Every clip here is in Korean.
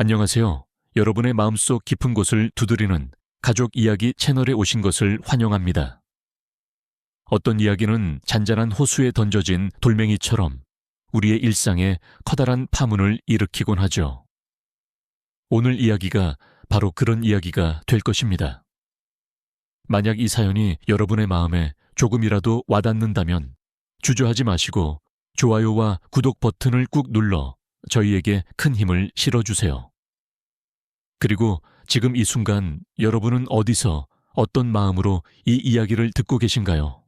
안녕하세요. 여러분의 마음속 깊은 곳을 두드리는 가족 이야기 채널에 오신 것을 환영합니다. 어떤 이야기는 잔잔한 호수에 던져진 돌멩이처럼 우리의 일상에 커다란 파문을 일으키곤 하죠. 오늘 이야기가 바로 그런 이야기가 될 것입니다. 만약 이 사연이 여러분의 마음에 조금이라도 와닿는다면 주저하지 마시고 좋아요와 구독 버튼을 꾹 눌러 저희에게 큰 힘을 실어주세요. 그리고 지금 이 순간 여러분은 어디서 어떤 마음으로 이 이야기를 듣고 계신가요?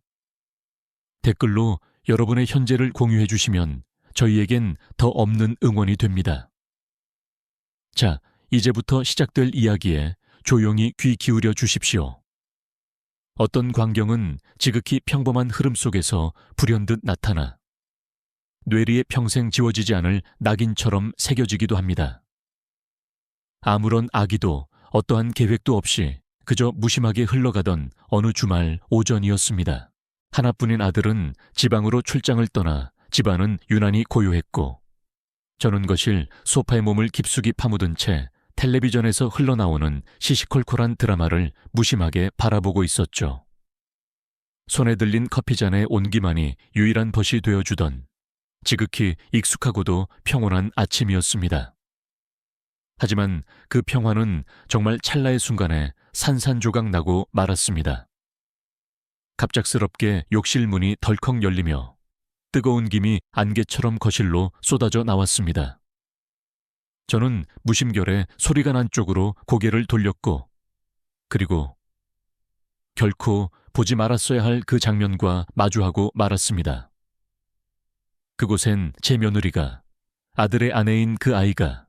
댓글로 여러분의 현재를 공유해 주시면 저희에겐 더 없는 응원이 됩니다. 자, 이제부터 시작될 이야기에 조용히 귀 기울여 주십시오. 어떤 광경은 지극히 평범한 흐름 속에서 불현듯 나타나 뇌리에 평생 지워지지 않을 낙인처럼 새겨지기도 합니다. 아무런 악의도 어떠한 계획도 없이 그저 무심하게 흘러가던 어느 주말 오전이었습니다. 하나뿐인 아들은 지방으로 출장을 떠나 집안은 유난히 고요했고 저는 거실 소파에 몸을 깊숙이 파묻은 채 텔레비전에서 흘러나오는 시시콜콜한 드라마를 무심하게 바라보고 있었죠. 손에 들린 커피잔의 온기만이 유일한 벗이 되어주던 지극히 익숙하고도 평온한 아침이었습니다. 하지만 그 평화는 정말 찰나의 순간에 산산조각 나고 말았습니다. 갑작스럽게 욕실 문이 덜컥 열리며 뜨거운 김이 안개처럼 거실로 쏟아져 나왔습니다. 저는 무심결에 소리가 난 쪽으로 고개를 돌렸고 그리고 결코 보지 말았어야 할 그 장면과 마주하고 말았습니다. 그곳엔 제 며느리가, 아들의 아내인 그 아이가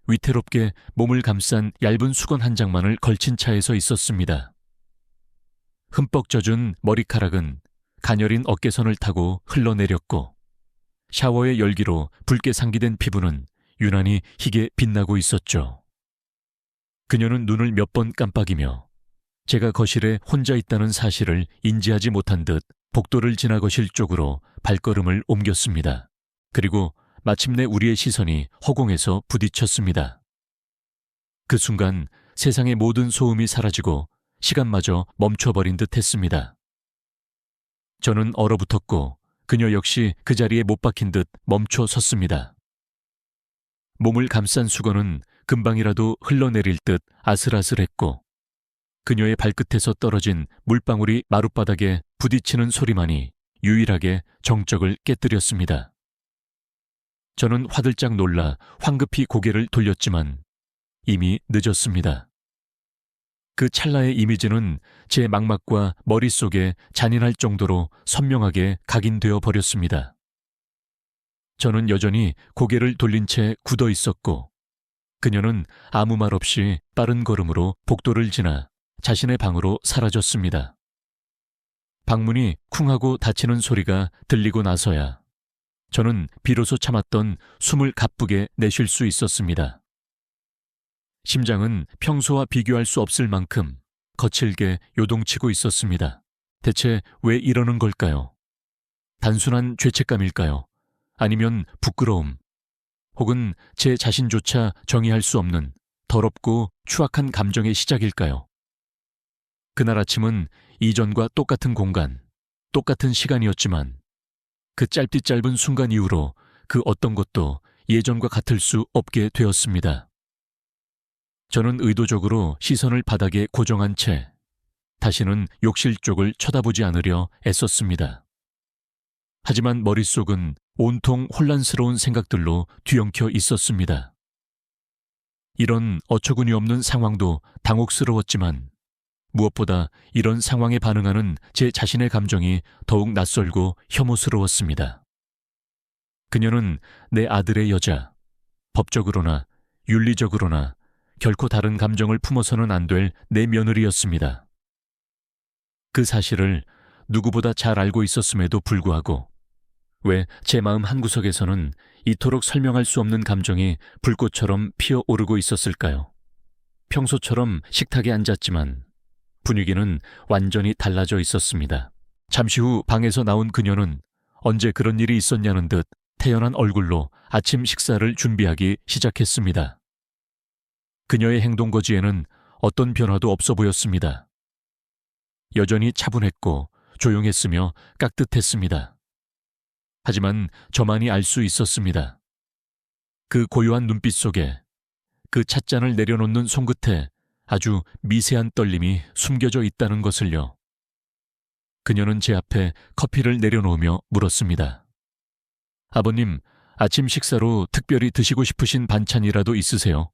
위태롭게 몸을 감싼 얇은 수건 한 장만을 걸친 차에서 있었습니다. 흠뻑 젖은 머리카락은 가녀린 어깨선을 타고 흘러내렸고 샤워의 열기로 붉게 상기된 피부는 유난히 희게 빛나고 있었죠. 그녀는 눈을 몇 번 깜빡이며 제가 거실에 혼자 있다는 사실을 인지하지 못한 듯 복도를 지나 거실 쪽으로 발걸음을 옮겼습니다. 그리고 마침내 우리의 시선이 허공에서 부딪혔습니다. 그 순간 세상의 모든 소음이 사라지고 시간마저 멈춰버린 듯 했습니다. 저는 얼어붙었고 그녀 역시 그 자리에 못 박힌 듯 멈춰 섰습니다. 몸을 감싼 수건은 금방이라도 흘러내릴 듯 아슬아슬했고 그녀의 발끝에서 떨어진 물방울이 마룻바닥에 부딪히는 소리만이 유일하게 정적을 깨뜨렸습니다. 저는 화들짝 놀라 황급히 고개를 돌렸지만 이미 늦었습니다. 그 찰나의 이미지는 제 망막과 머릿속에 잔인할 정도로 선명하게 각인되어 버렸습니다. 저는 여전히 고개를 돌린 채 굳어 있었고 그녀는 아무 말 없이 빠른 걸음으로 복도를 지나 자신의 방으로 사라졌습니다. 방문이 쿵하고 닫히는 소리가 들리고 나서야 저는 비로소 참았던 숨을 가쁘게 내쉴 수 있었습니다. 심장은 평소와 비교할 수 없을 만큼 거칠게 요동치고 있었습니다. 대체 왜 이러는 걸까요? 단순한 죄책감일까요? 아니면 부끄러움, 혹은 제 자신조차 정의할 수 없는 더럽고 추악한 감정의 시작일까요? 그날 아침은 이전과 똑같은 공간, 똑같은 시간이었지만 그 짧디 짧은 순간 이후로 그 어떤 것도 예전과 같을 수 없게 되었습니다. 저는 의도적으로 시선을 바닥에 고정한 채 다시는 욕실 쪽을 쳐다보지 않으려 애썼습니다. 하지만 머릿속은 온통 혼란스러운 생각들로 뒤엉켜 있었습니다. 이런 어처구니 없는 상황도 당혹스러웠지만 무엇보다 이런 상황에 반응하는 제 자신의 감정이 더욱 낯설고 혐오스러웠습니다. 그녀는 내 아들의 여자, 법적으로나 윤리적으로나 결코 다른 감정을 품어서는 안 될 내 며느리였습니다. 그 사실을 누구보다 잘 알고 있었음에도 불구하고 왜 제 마음 한구석에서는 이토록 설명할 수 없는 감정이 불꽃처럼 피어오르고 있었을까요? 평소처럼 식탁에 앉았지만 분위기는 완전히 달라져 있었습니다. 잠시 후 방에서 나온 그녀는 언제 그런 일이 있었냐는 듯 태연한 얼굴로 아침 식사를 준비하기 시작했습니다. 그녀의 행동거지에는 어떤 변화도 없어 보였습니다. 여전히 차분했고 조용했으며 깍듯했습니다. 하지만 저만이 알 수 있었습니다. 그 고요한 눈빛 속에, 그 찻잔을 내려놓는 손끝에 아주 미세한 떨림이 숨겨져 있다는 것을요. 그녀는 제 앞에 커피를 내려놓으며 물었습니다. 아버님, 아침 식사로 특별히 드시고 싶으신 반찬이라도 있으세요?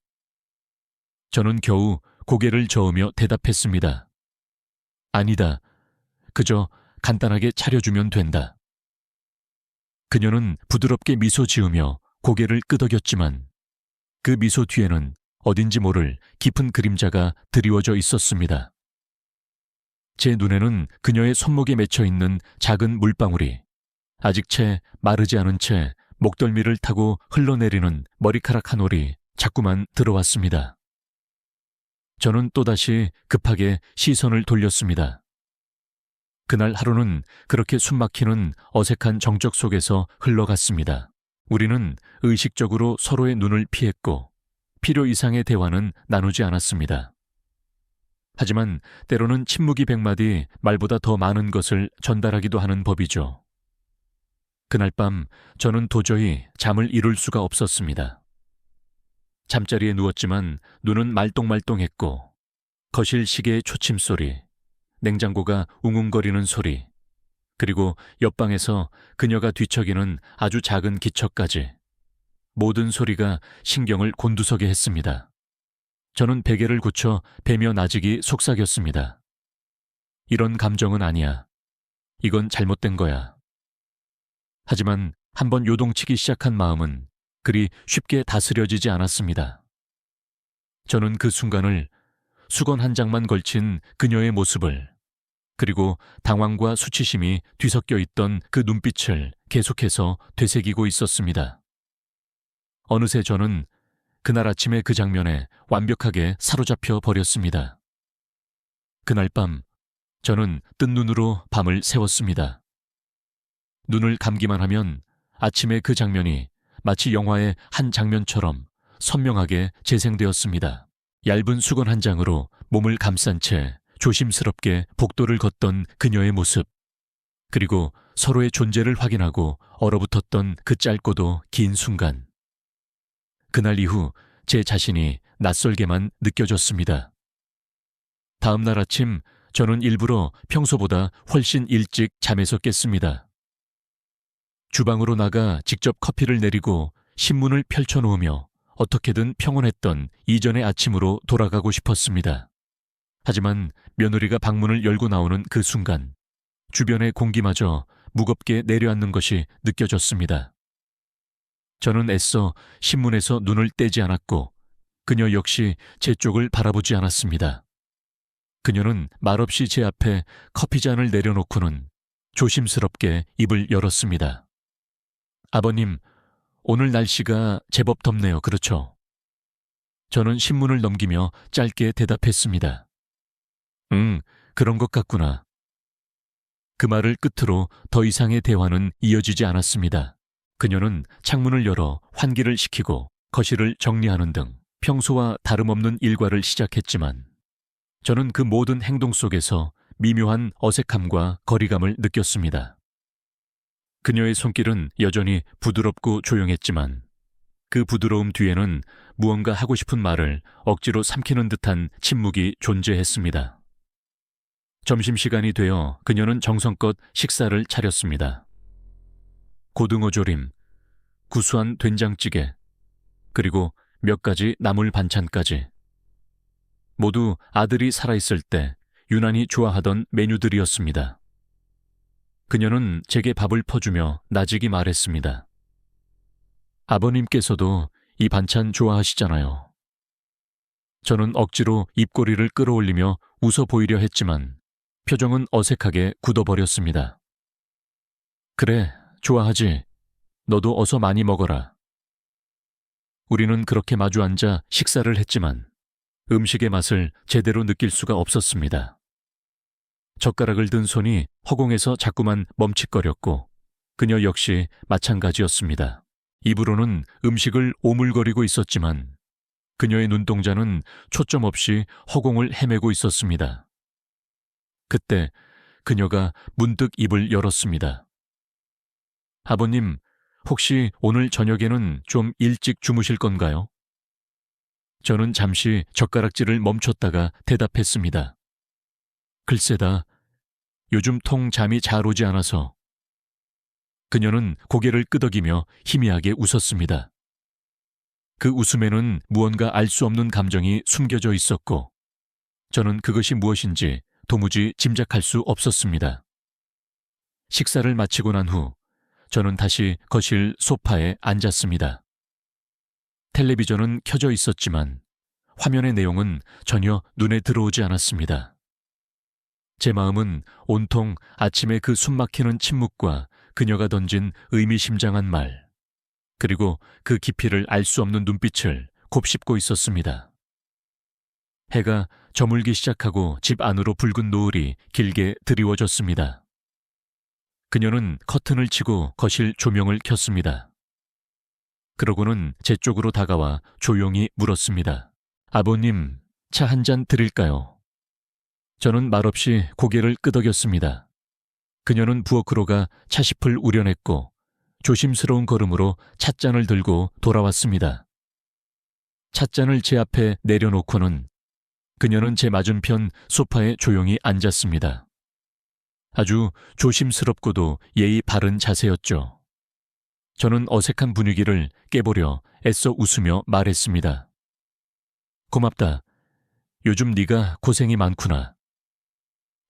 저는 겨우 고개를 저으며 대답했습니다. 아니다. 그저 간단하게 차려주면 된다. 그녀는 부드럽게 미소 지으며 고개를 끄덕였지만 그 미소 뒤에는 어딘지 모를 깊은 그림자가 드리워져 있었습니다. 제 눈에는 그녀의 손목에 맺혀 있는 작은 물방울이 아직 채 마르지 않은 채 목덜미를 타고 흘러내리는 머리카락 한 올이 자꾸만 들어왔습니다. 저는 또다시 급하게 시선을 돌렸습니다. 그날 하루는 그렇게 숨막히는 어색한 정적 속에서 흘러갔습니다. 우리는 의식적으로 서로의 눈을 피했고 필요 이상의 대화는 나누지 않았습니다. 하지만 때로는 침묵이 100마디 말보다 더 많은 것을 전달하기도 하는 법이죠. 그날 밤 저는 도저히 잠을 이룰 수가 없었습니다. 잠자리에 누웠지만 눈은 말똥말똥했고 거실 시계의 초침 소리, 냉장고가 웅웅거리는 소리, 그리고 옆방에서 그녀가 뒤척이는 아주 작은 기척까지 모든 소리가 신경을 곤두서게 했습니다. 저는 베개를 굳혀 베며 나직이 속삭였습니다. 이런 감정은 아니야. 이건 잘못된 거야. 하지만 한번 요동치기 시작한 마음은 그리 쉽게 다스려지지 않았습니다. 저는 그 순간을 수건 한 장만 걸친 그녀의 모습을, 그리고 당황과 수치심이 뒤섞여 있던 그 눈빛을 계속해서 되새기고 있었습니다. 어느새 저는 그날 아침의 그 장면에 완벽하게 사로잡혀 버렸습니다. 그날 밤 저는 뜬 눈으로 밤을 새웠습니다. 눈을 감기만 하면 아침의 그 장면이 마치 영화의 한 장면처럼 선명하게 재생되었습니다. 얇은 수건 한 장으로 몸을 감싼 채 조심스럽게 복도를 걷던 그녀의 모습, 그리고 서로의 존재를 확인하고 얼어붙었던 그 짧고도 긴 순간. 그날 이후 제 자신이 낯설게만 느껴졌습니다. 다음 날 아침 저는 일부러 평소보다 훨씬 일찍 잠에서 깼습니다. 주방으로 나가 직접 커피를 내리고 신문을 펼쳐놓으며 어떻게든 평온했던 이전의 아침으로 돌아가고 싶었습니다. 하지만 며느리가 방문을 열고 나오는 그 순간 주변의 공기마저 무겁게 내려앉는 것이 느껴졌습니다. 저는 애써 신문에서 눈을 떼지 않았고 그녀 역시 제 쪽을 바라보지 않았습니다. 그녀는 말없이 제 앞에 커피잔을 내려놓고는 조심스럽게 입을 열었습니다. 아버님, 오늘 날씨가 제법 덥네요. 그렇죠? 저는 신문을 넘기며 짧게 대답했습니다. 응, 그런 것 같구나. 그 말을 끝으로 더 이상의 대화는 이어지지 않았습니다. 그녀는 창문을 열어 환기를 시키고 거실을 정리하는 등 평소와 다름없는 일과를 시작했지만 저는 그 모든 행동 속에서 미묘한 어색함과 거리감을 느꼈습니다. 그녀의 손길은 여전히 부드럽고 조용했지만 그 부드러움 뒤에는 무언가 하고 싶은 말을 억지로 삼키는 듯한 침묵이 존재했습니다. 점심시간이 되어 그녀는 정성껏 식사를 차렸습니다. 고등어 조림, 구수한 된장찌개, 그리고 몇 가지 나물 반찬까지. 모두 아들이 살아있을 때 유난히 좋아하던 메뉴들이었습니다. 그녀는 제게 밥을 퍼주며 나직이 말했습니다. 아버님께서도 이 반찬 좋아하시잖아요. 저는 억지로 입꼬리를 끌어올리며 웃어 보이려 했지만 표정은 어색하게 굳어버렸습니다. 그래, 좋아하지. 너도 어서 많이 먹어라. 우리는 그렇게 마주 앉아 식사를 했지만 음식의 맛을 제대로 느낄 수가 없었습니다. 젓가락을 든 손이 허공에서 자꾸만 멈칫거렸고 그녀 역시 마찬가지였습니다. 입으로는 음식을 오물거리고 있었지만 그녀의 눈동자는 초점 없이 허공을 헤매고 있었습니다. 그때 그녀가 문득 입을 열었습니다. 아버님, 혹시 오늘 저녁에는 좀 일찍 주무실 건가요? 저는 잠시 젓가락질을 멈췄다가 대답했습니다. 글쎄다, 요즘 통 잠이 잘 오지 않아서. 그녀는 고개를 끄덕이며 희미하게 웃었습니다. 그 웃음에는 무언가 알 수 없는 감정이 숨겨져 있었고, 저는 그것이 무엇인지 도무지 짐작할 수 없었습니다. 식사를 마치고 난 후, 저는 다시 거실 소파에 앉았습니다. 텔레비전은 켜져 있었지만 화면의 내용은 전혀 눈에 들어오지 않았습니다. 제 마음은 온통 아침의 그 숨막히는 침묵과 그녀가 던진 의미심장한 말, 그리고 그 깊이를 알 수 없는 눈빛을 곱씹고 있었습니다. 해가 저물기 시작하고 집 안으로 붉은 노을이 길게 드리워졌습니다. 그녀는 커튼을 치고 거실 조명을 켰습니다. 그러고는 제 쪽으로 다가와 조용히 물었습니다. 아버님, 차 한 잔 드릴까요? 저는 말없이 고개를 끄덕였습니다. 그녀는 부엌으로 가 차심을 우려냈고 조심스러운 걸음으로 찻잔을 들고 돌아왔습니다. 찻잔을 제 앞에 내려놓고는 그녀는 제 맞은편 소파에 조용히 앉았습니다. 아주 조심스럽고도 예의 바른 자세였죠. 저는 어색한 분위기를 깨보려 애써 웃으며 말했습니다. 고맙다. 요즘 네가 고생이 많구나.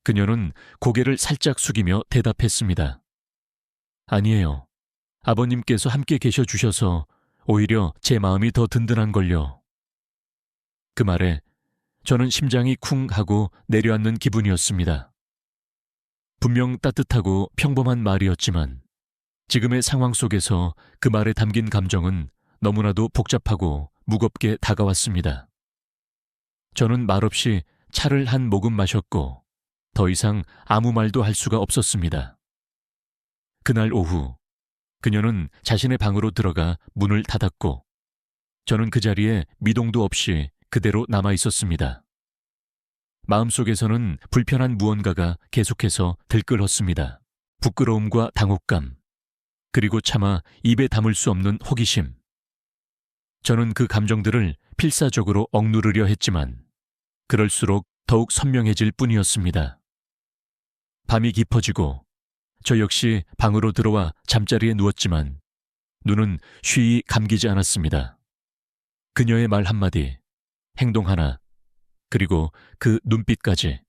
그녀는 고개를 살짝 숙이며 대답했습니다. 아니에요. 아버님께서 함께 계셔 주셔서 오히려 제 마음이 더 든든한걸요. 그 말에 저는 심장이 쿵 하고 내려앉는 기분이었습니다. 분명 따뜻하고 평범한 말이었지만 지금의 상황 속에서 그 말에 담긴 감정은 너무나도 복잡하고 무겁게 다가왔습니다. 저는 말없이 차를 한 모금 마셨고 더 이상 아무 말도 할 수가 없었습니다. 그날 오후 그녀는 자신의 방으로 들어가 문을 닫았고 저는 그 자리에 미동도 없이 그대로 남아 있었습니다. 마음속에서는 불편한 무언가가 계속해서 들끓었습니다. 부끄러움과 당혹감, 그리고 차마 입에 담을 수 없는 호기심. 저는 그 감정들을 필사적으로 억누르려 했지만 그럴수록 더욱 선명해질 뿐이었습니다. 밤이 깊어지고 저 역시 방으로 들어와 잠자리에 누웠지만 눈은 쉬이 감기지 않았습니다. 그녀의 말 한마디, 행동 하나, 그리고 그 눈빛까지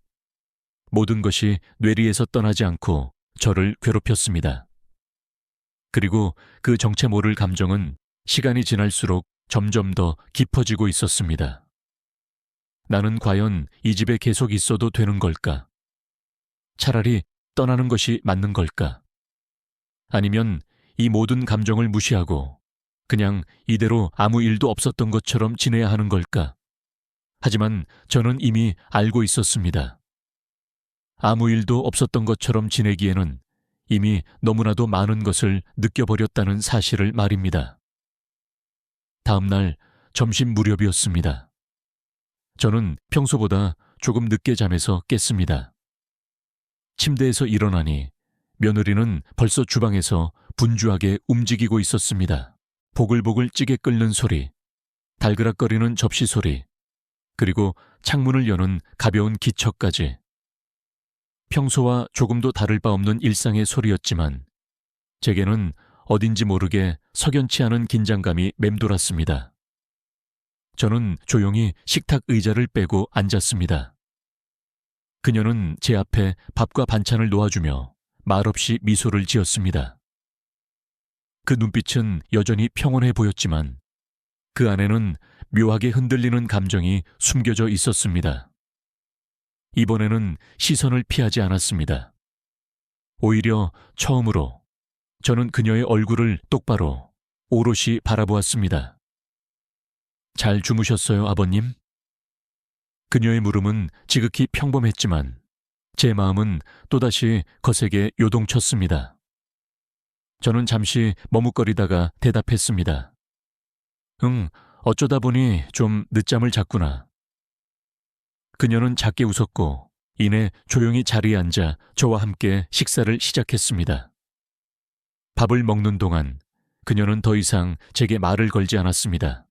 모든 것이 뇌리에서 떠나지 않고 저를 괴롭혔습니다. 그리고 그 정체 모를 감정은 시간이 지날수록 점점 더 깊어지고 있었습니다. 나는 과연 이 집에 계속 있어도 되는 걸까? 차라리 떠나는 것이 맞는 걸까? 아니면 이 모든 감정을 무시하고 그냥 이대로 아무 일도 없었던 것처럼 지내야 하는 걸까? 하지만 저는 이미 알고 있었습니다. 아무 일도 없었던 것처럼 지내기에는 이미 너무나도 많은 것을 느껴버렸다는 사실을 말입니다. 다음 날 점심 무렵이었습니다. 저는 평소보다 조금 늦게 잠에서 깼습니다. 침대에서 일어나니 며느리는 벌써 주방에서 분주하게 움직이고 있었습니다. 보글보글 찌개 끓는 소리, 달그락거리는 접시 소리, 그리고 창문을 여는 가벼운 기척까지. 평소와 조금도 다를 바 없는 일상의 소리였지만 제게는 어딘지 모르게 석연치 않은 긴장감이 맴돌았습니다. 저는 조용히 식탁 의자를 빼고 앉았습니다. 그녀는 제 앞에 밥과 반찬을 놓아주며 말없이 미소를 지었습니다. 그 눈빛은 여전히 평온해 보였지만 그 안에는 묘하게 흔들리는 감정이 숨겨져 있었습니다. 이번에는 시선을 피하지 않았습니다. 오히려 처음으로 저는 그녀의 얼굴을 똑바로 오롯이 바라보았습니다. 잘 주무셨어요, 아버님? 그녀의 물음은 지극히 평범했지만 제 마음은 또다시 거세게 요동쳤습니다. 저는 잠시 머뭇거리다가 대답했습니다. 응, 어쩌다 보니 좀 늦잠을 잤구나. 그녀는 작게 웃었고 이내 조용히 자리에 앉아 저와 함께 식사를 시작했습니다. 밥을 먹는 동안 그녀는 더 이상 제게 말을 걸지 않았습니다.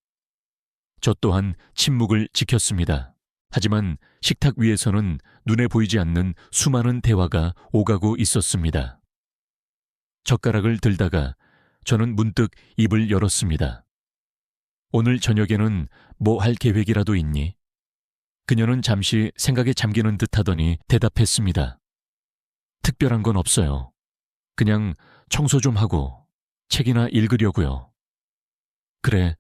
저 또한 침묵을 지켰습니다. 하지만 식탁 위에서는 눈에 보이지 않는 수많은 대화가 오가고 있었습니다. 젓가락을 들다가 저는 문득 입을 열었습니다. 오늘 저녁에는 뭐 할 계획이라도 있니? 그녀는 잠시 생각에 잠기는 듯 하더니 대답했습니다. 특별한 건 없어요. 그냥 청소 좀 하고 책이나 읽으려고요. 그래,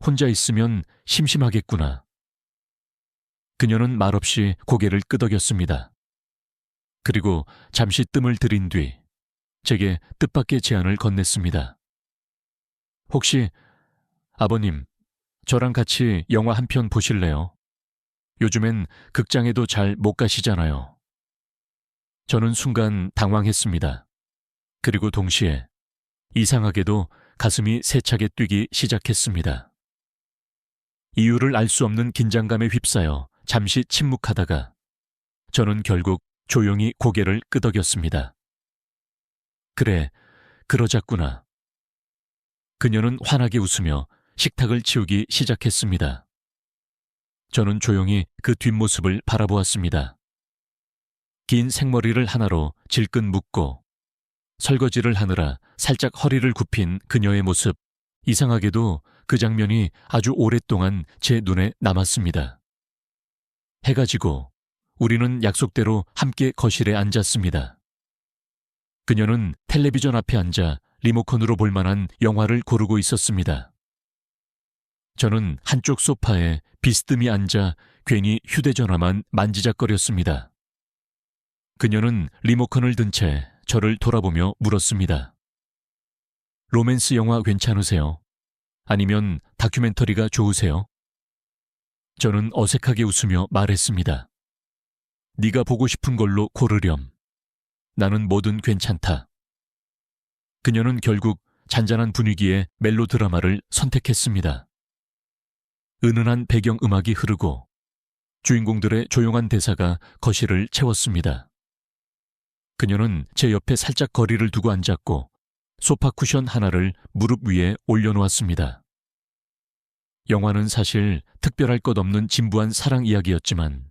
혼자 있으면 심심하겠구나. 그녀는 말없이 고개를 끄덕였습니다. 그리고 잠시 뜸을 들인 뒤 제게 뜻밖의 제안을 건넸습니다. 혹시 아버님, 저랑 같이 영화 한 편 보실래요? 요즘엔 극장에도 잘 못 가시잖아요. 저는 순간 당황했습니다. 그리고 동시에 이상하게도 가슴이 세차게 뛰기 시작했습니다. 이유를 알 수 없는 긴장감에 휩싸여 잠시 침묵하다가 저는 결국 조용히 고개를 끄덕였습니다. 그래, 그러자꾸나. 그녀는 환하게 웃으며 식탁을 치우기 시작했습니다. 저는 조용히 그 뒷모습을 바라보았습니다. 긴 생머리를 하나로 질끈 묶고 설거지를 하느라 살짝 허리를 굽힌 그녀의 모습, 이상하게도 그 장면이 아주 오랫동안 제 눈에 남았습니다. 해가 지고 우리는 약속대로 함께 거실에 앉았습니다. 그녀는 텔레비전 앞에 앉아 리모컨으로 볼 만한 영화를 고르고 있었습니다. 저는 한쪽 소파에 비스듬히 앉아 괜히 휴대전화만 만지작거렸습니다. 그녀는 리모컨을 든 채 저를 돌아보며 물었습니다. 로맨스 영화 괜찮으세요? 아니면 다큐멘터리가 좋으세요? 저는 어색하게 웃으며 말했습니다. 네가 보고 싶은 걸로 고르렴. 나는 뭐든 괜찮다. 그녀는 결국 잔잔한 분위기의 멜로드라마를 선택했습니다. 은은한 배경음악이 흐르고 주인공들의 조용한 대사가 거실을 채웠습니다. 그녀는 제 옆에 살짝 거리를 두고 앉았고 소파 쿠션 하나를 무릎 위에 올려놓았습니다. 영화는 사실 특별할 것 없는 진부한 사랑 이야기였지만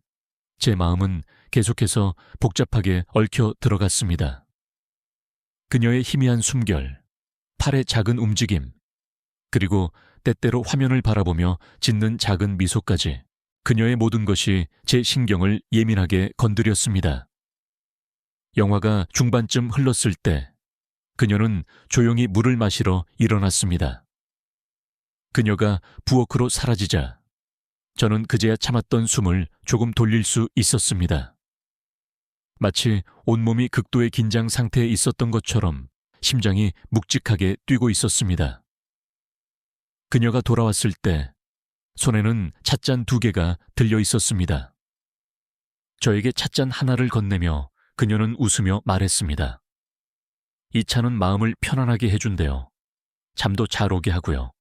제 마음은 계속해서 복잡하게 얽혀 들어갔습니다. 그녀의 희미한 숨결, 팔의 작은 움직임, 그리고 때때로 화면을 바라보며 짓는 작은 미소까지 그녀의 모든 것이 제 신경을 예민하게 건드렸습니다. 영화가 중반쯤 흘렀을 때 그녀는 조용히 물을 마시러 일어났습니다. 그녀가 부엌으로 사라지자 저는 그제야 참았던 숨을 조금 돌릴 수 있었습니다. 마치 온몸이 극도의 긴장 상태에 있었던 것처럼 심장이 묵직하게 뛰고 있었습니다. 그녀가 돌아왔을 때 손에는 찻잔 2개가 들려 있었습니다. 저에게 찻잔 하나를 건네며 그녀는 웃으며 말했습니다. 이 차는 마음을 편안하게 해준대요. 잠도 잘 오게 하고요.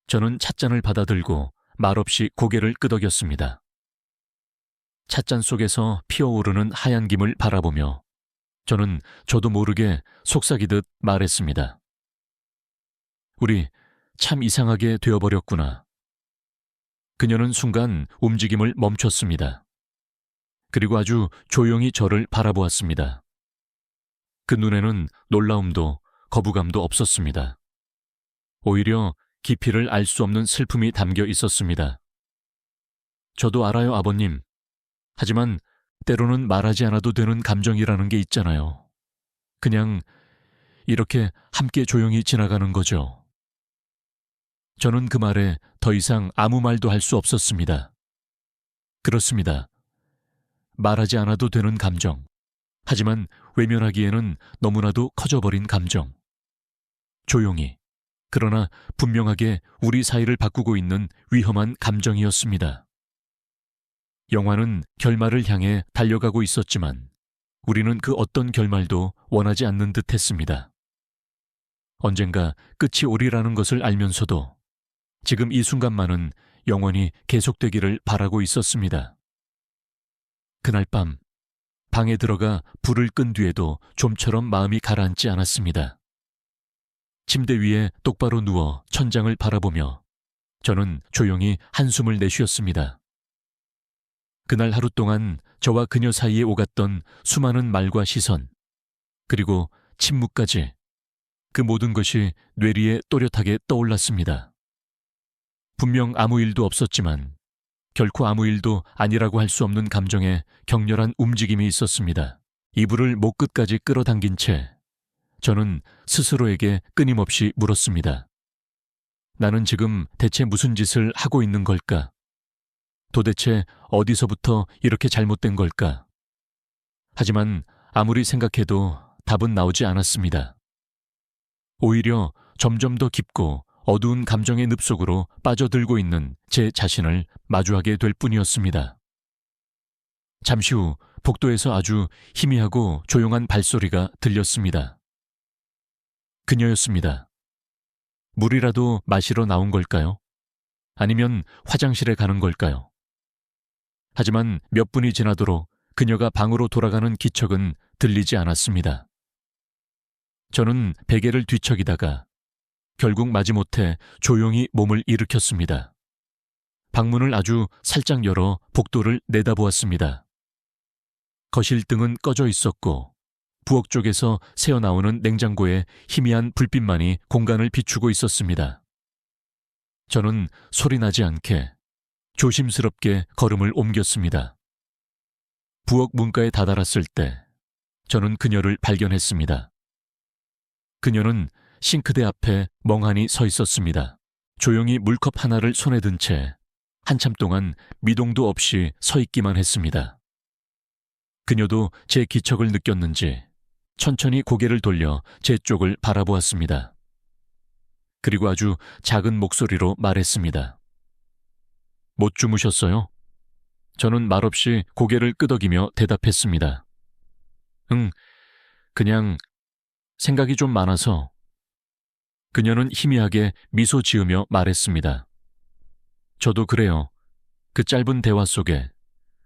저는 찻잔을 받아들고 말없이 고개를 끄덕였습니다. 찻잔 속에서 피어오르는 하얀 김을 바라보며 저는 저도 모르게 속삭이듯 말했습니다. 우리 참 이상하게 되어버렸구나. 그녀는 순간 움직임을 멈췄습니다. 그리고 아주 조용히 저를 바라보았습니다. 그 눈에는 놀라움도 거부감도 없었습니다. 오히려 깊이를 알 수 없는 슬픔이 담겨 있었습니다. 저도 알아요, 아버님. 하지만 때로는 말하지 않아도 되는 감정이라는 게 있잖아요. 그냥 이렇게 함께 조용히 지나가는 거죠. 저는 그 말에 더 이상 아무 말도 할 수 없었습니다. 그렇습니다. 말하지 않아도 되는 감정. 하지만 외면하기에는 너무나도 커져버린 감정. 조용히, 그러나 분명하게 우리 사이를 바꾸고 있는 위험한 감정이었습니다. 영화는 결말을 향해 달려가고 있었지만 우리는 그 어떤 결말도 원하지 않는 듯 했습니다. 언젠가 끝이 오리라는 것을 알면서도 지금 이 순간만은 영원히 계속되기를 바라고 있었습니다. 그날 밤 방에 들어가 불을 끈 뒤에도 좀처럼 마음이 가라앉지 않았습니다. 침대 위에 똑바로 누워 천장을 바라보며 저는 조용히 한숨을 내쉬었습니다. 그날 하루 동안 저와 그녀 사이에 오갔던 수많은 말과 시선, 그리고 침묵까지, 그 모든 것이 뇌리에 또렷하게 떠올랐습니다. 분명 아무 일도 없었지만 결코 아무 일도 아니라고 할 수 없는 감정에 격렬한 움직임이 있었습니다. 이불을 목 끝까지 끌어당긴 채 저는 스스로에게 끊임없이 물었습니다. 나는 지금 대체 무슨 짓을 하고 있는 걸까? 도대체 어디서부터 이렇게 잘못된 걸까? 하지만 아무리 생각해도 답은 나오지 않았습니다. 오히려 점점 더 깊고 어두운 감정의 늪속으로 빠져들고 있는 제 자신을 마주하게 될 뿐이었습니다. 잠시 후 복도에서 아주 희미하고 조용한 발소리가 들렸습니다. 그녀였습니다. 물이라도 마시러 나온 걸까요? 아니면 화장실에 가는 걸까요? 하지만 몇 분이 지나도록 그녀가 방으로 돌아가는 기척은 들리지 않았습니다. 저는 베개를 뒤척이다가 결국 마지못해 조용히 몸을 일으켰습니다. 방문을 아주 살짝 열어 복도를 내다보았습니다. 거실 등은 꺼져 있었고 부엌 쪽에서 새어나오는 냉장고의 희미한 불빛만이 공간을 비추고 있었습니다. 저는 소리나지 않게 조심스럽게 걸음을 옮겼습니다. 부엌 문가에 다다랐을 때 저는 그녀를 발견했습니다. 그녀는 싱크대 앞에 멍하니 서 있었습니다. 조용히 물컵 하나를 손에 든 채 한참 동안 미동도 없이 서 있기만 했습니다. 그녀도 제 기척을 느꼈는지 천천히 고개를 돌려 제 쪽을 바라보았습니다. 그리고 아주 작은 목소리로 말했습니다. 못 주무셨어요? 저는 말없이 고개를 끄덕이며 대답했습니다. 그냥 생각이 좀 많아서. 그녀는 희미하게 미소 지으며 말했습니다. 저도 그래요. 그 짧은 대화 속에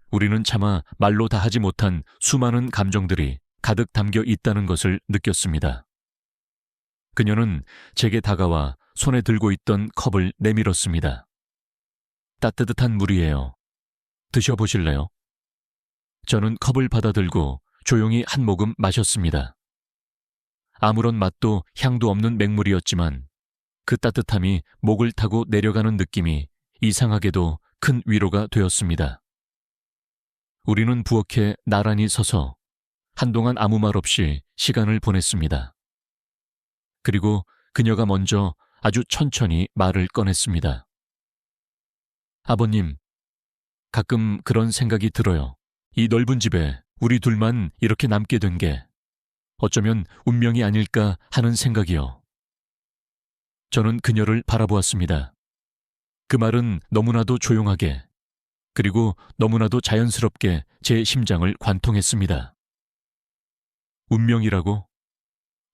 우리는 차마 말로 다 하지 못한 수많은 감정들이 가득 담겨 있다는 것을 느꼈습니다. 그녀는 제게 다가와 손에 들고 있던 컵을 내밀었습니다. 따뜻한 물이에요. 드셔보실래요? 저는 컵을 받아들고 조용히 한 모금 마셨습니다. 아무런 맛도 향도 없는 맹물이었지만 그 따뜻함이 목을 타고 내려가는 느낌이 이상하게도 큰 위로가 되었습니다. 우리는 부엌에 나란히 서서 한동안 아무 말 없이 시간을 보냈습니다. 그리고 그녀가 먼저 아주 천천히 말을 꺼냈습니다. 아버님, 가끔 그런 생각이 들어요. 이 넓은 집에 우리 둘만 이렇게 남게 된 게 어쩌면 운명이 아닐까 하는 생각이요. 저는 그녀를 바라보았습니다. 그 말은 너무나도 조용하게, 그리고 너무나도 자연스럽게 제 심장을 관통했습니다. 운명이라고?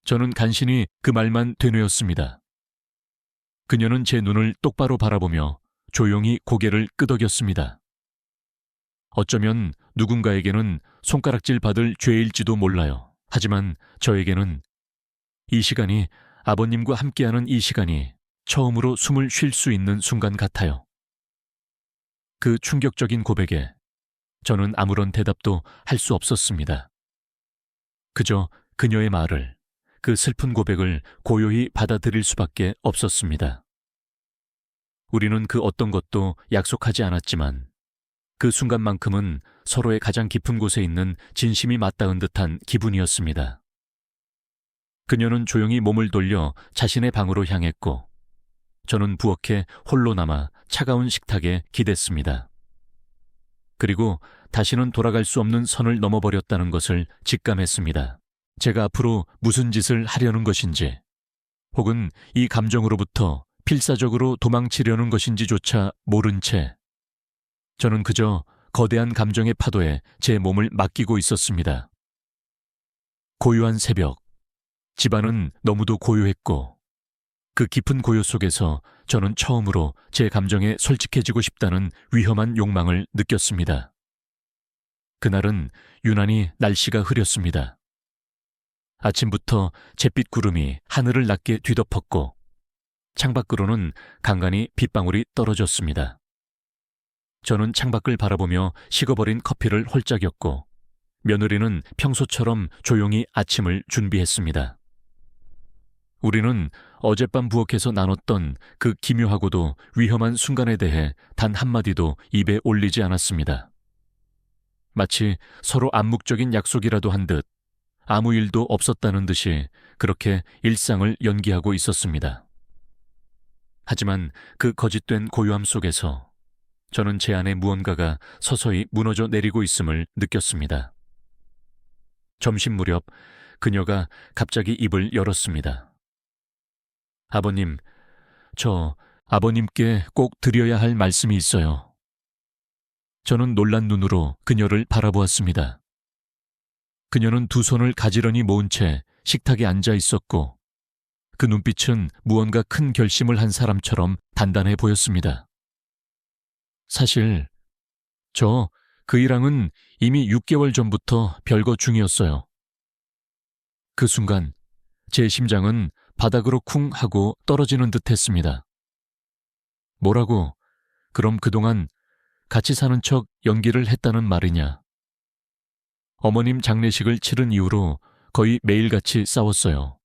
저는 간신히 그 말만 되뇌었습니다. 그녀는 제 눈을 똑바로 바라보며 조용히 고개를 끄덕였습니다. 어쩌면 누군가에게는 손가락질 받을 죄일지도 몰라요. 하지만 저에게는 이 시간이, 아버님과 함께하는 이 시간이 처음으로 숨을 쉴 수 있는 순간 같아요. 그 충격적인 고백에 저는 아무런 대답도 할 수 없었습니다. 그저 그녀의 말을, 그 슬픈 고백을 고요히 받아들일 수밖에 없었습니다. 우리는 그 어떤 것도 약속하지 않았지만 그 순간만큼은 서로의 가장 깊은 곳에 있는 진심이 맞닿은 듯한 기분이었습니다. 그녀는 조용히 몸을 돌려 자신의 방으로 향했고 저는 부엌에 홀로 남아 차가운 식탁에 기댔습니다. 그리고 다시는 돌아갈 수 없는 선을 넘어버렸다는 것을 직감했습니다. 제가 앞으로 무슨 짓을 하려는 것인지, 혹은 이 감정으로부터 필사적으로 도망치려는 것인지조차 모른 채 저는 그저 거대한 감정의 파도에 제 몸을 맡기고 있었습니다. 고요한 새벽, 집안은 너무도 고요했고 그 깊은 고요 속에서 저는 처음으로 제 감정에 솔직해지고 싶다는 위험한 욕망을 느꼈습니다. 그날은 유난히 날씨가 흐렸습니다. 아침부터 잿빛 구름이 하늘을 낮게 뒤덮었고 창밖으로는 간간히 빗방울이 떨어졌습니다. 저는 창밖을 바라보며 식어버린 커피를 홀짝였고 며느리는 평소처럼 조용히 아침을 준비했습니다. 우리는 어젯밤 부엌에서 나눴던 그 기묘하고도 위험한 순간에 대해 단 한마디도 입에 올리지 않았습니다. 마치 서로 암묵적인 약속이라도 한 듯 아무 일도 없었다는 듯이 그렇게 일상을 연기하고 있었습니다. 하지만 그 거짓된 고요함 속에서 저는 제 안에 무언가가 서서히 무너져 내리고 있음을 느꼈습니다. 점심 무렵 그녀가 갑자기 입을 열었습니다. 아버님, 저 아버님께 꼭 드려야 할 말씀이 있어요. 저는 놀란 눈으로 그녀를 바라보았습니다. 그녀는 두 손을 가지런히 모은 채 식탁에 앉아 있었고 그 눈빛은 무언가 큰 결심을 한 사람처럼 단단해 보였습니다. 사실 저 그이랑은 이미 6개월 전부터 별거 중이었어요. 그 순간 제 심장은 바닥으로 쿵 하고 떨어지는 듯 했습니다. 뭐라고? 그럼 그동안 같이 사는 척 연기를 했다는 말이냐? 어머님 장례식을 치른 이후로 거의 매일같이 싸웠어요.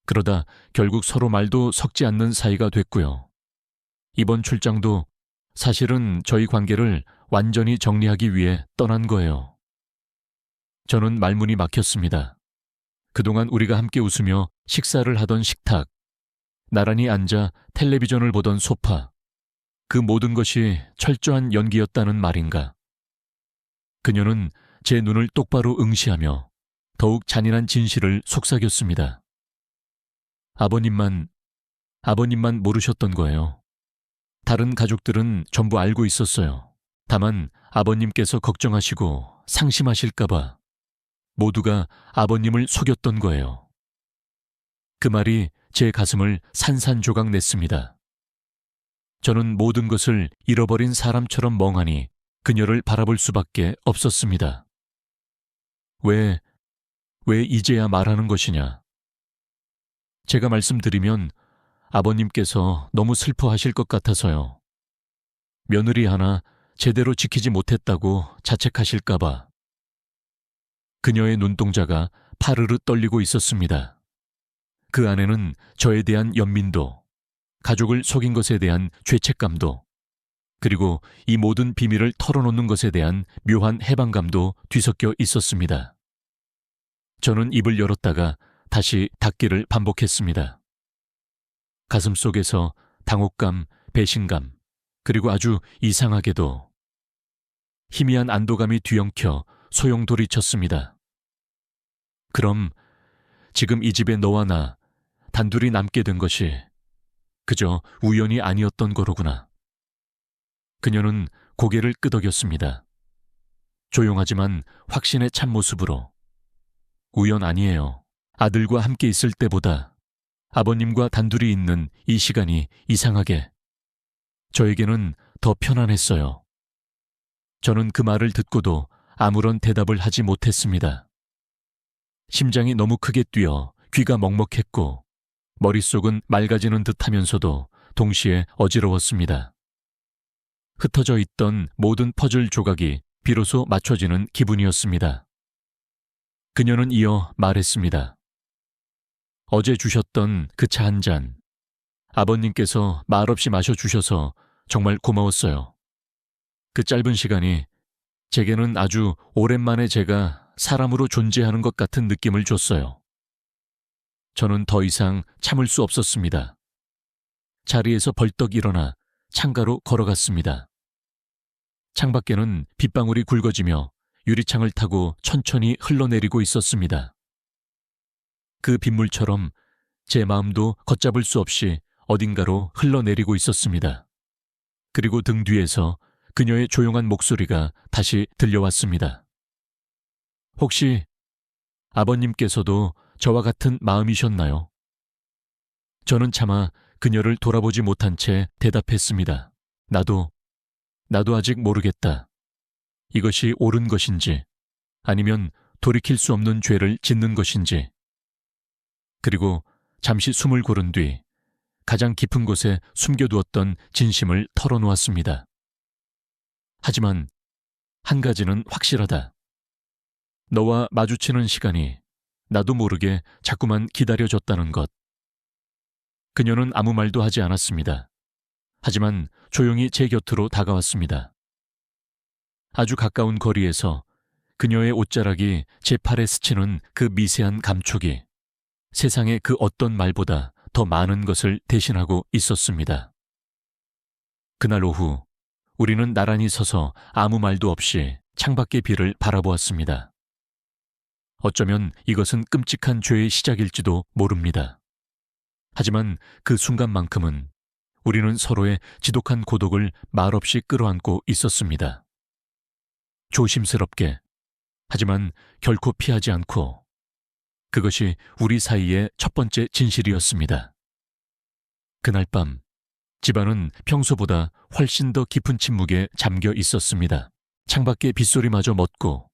그러다 결국 서로 말도 섞지 않는 사이가 됐고요. 이번 출장도 사실은 저희 관계를 완전히 정리하기 위해 떠난 거예요. 저는 말문이 막혔습니다. 그동안 우리가 함께 웃으며 식사를 하던 식탁, 나란히 앉아 텔레비전을 보던 소파, 그 모든 것이 철저한 연기였다는 말인가. 그녀는 제 눈을 똑바로 응시하며 더욱 잔인한 진실을 속삭였습니다. 아버님만 모르셨던 거예요. 다른 가족들은 전부 알고 있었어요. 다만 아버님께서 걱정하시고 상심하실까봐 모두가 아버님을 속였던 거예요. 그 말이 제 가슴을 산산조각 냈습니다. 저는 모든 것을 잃어버린 사람처럼 멍하니 그녀를 바라볼 수밖에 없었습니다. 왜 이제야 말하는 것이냐? 제가 말씀드리면 아버님께서 너무 슬퍼하실 것 같아서요. 며느리 하나 제대로 지키지 못했다고 자책하실까봐. 그녀의 눈동자가 파르르 떨리고 있었습니다. 그 안에는 저에 대한 연민도, 가족을 속인 것에 대한 죄책감도, 그리고 이 모든 비밀을 털어놓는 것에 대한 묘한 해방감도 뒤섞여 있었습니다. 저는 입을 열었다가 다시 닫기를 반복했습니다. 가슴속에서 당혹감, 배신감, 그리고 아주 이상하게도 희미한 안도감이 뒤엉켜 소용돌이쳤습니다. 그럼 지금 이 집에 너와 나 단둘이 남게 된 것이 그저 우연이 아니었던 거로구나. 그녀는 고개를 끄덕였습니다. 조용하지만 확신의 참모습으로. 우연 아니에요. 아들과 함께 있을 때보다 아버님과 단둘이 있는 이 시간이 이상하게 저에게는 더 편안했어요. 저는 그 말을 듣고도 아무런 대답을 하지 못했습니다. 심장이 너무 크게 뛰어 귀가 먹먹했고 머릿속은 맑아지는 듯하면서도 동시에 어지러웠습니다. 흩어져 있던 모든 퍼즐 조각이 비로소 맞춰지는 기분이었습니다. 그녀는 이어 말했습니다. 어제 주셨던 그 차 한 잔, 아버님께서 말없이 마셔주셔서 정말 고마웠어요. 그 짧은 시간이 제게는 아주 오랜만에 제가 사람으로 존재하는 것 같은 느낌을 줬어요. 저는 더 이상 참을 수 없었습니다. 자리에서 벌떡 일어나 창가로 걸어갔습니다. 창밖에는 빗방울이 굵어지며 유리창을 타고 천천히 흘러내리고 있었습니다. 그 빗물처럼 제 마음도 걷잡을 수 없이 어딘가로 흘러내리고 있었습니다. 그리고 등 뒤에서 그녀의 조용한 목소리가 다시 들려왔습니다. 혹시 아버님께서도 저와 같은 마음이셨나요? 저는 차마 그녀를 돌아보지 못한 채 대답했습니다. 나도 아직 모르겠다. 이것이 옳은 것인지 아니면 돌이킬 수 없는 죄를 짓는 것인지. 그리고 잠시 숨을 고른 뒤 가장 깊은 곳에 숨겨두었던 진심을 털어놓았습니다. 하지만 한 가지는 확실하다. 너와 마주치는 시간이 나도 모르게 자꾸만 기다려졌다는 것. 그녀는 아무 말도 하지 않았습니다. 하지만 조용히 제 곁으로 다가왔습니다. 아주 가까운 거리에서 그녀의 옷자락이 제 팔에 스치는 그 미세한 감촉이 세상의 그 어떤 말보다 더 많은 것을 대신하고 있었습니다. 그날 오후 우리는 나란히 서서 아무 말도 없이 창밖의 비를 바라보았습니다. 어쩌면 이것은 끔찍한 죄의 시작일지도 모릅니다. 하지만 그 순간만큼은 우리는 서로의 지독한 고독을 말없이 끌어안고 있었습니다. 조심스럽게, 하지만 결코 피하지 않고, 그것이 우리 사이의 첫 번째 진실이었습니다. 그날 밤, 집안은 평소보다 훨씬 더 깊은 침묵에 잠겨 있었습니다. 창밖의 빗소리마저 멎고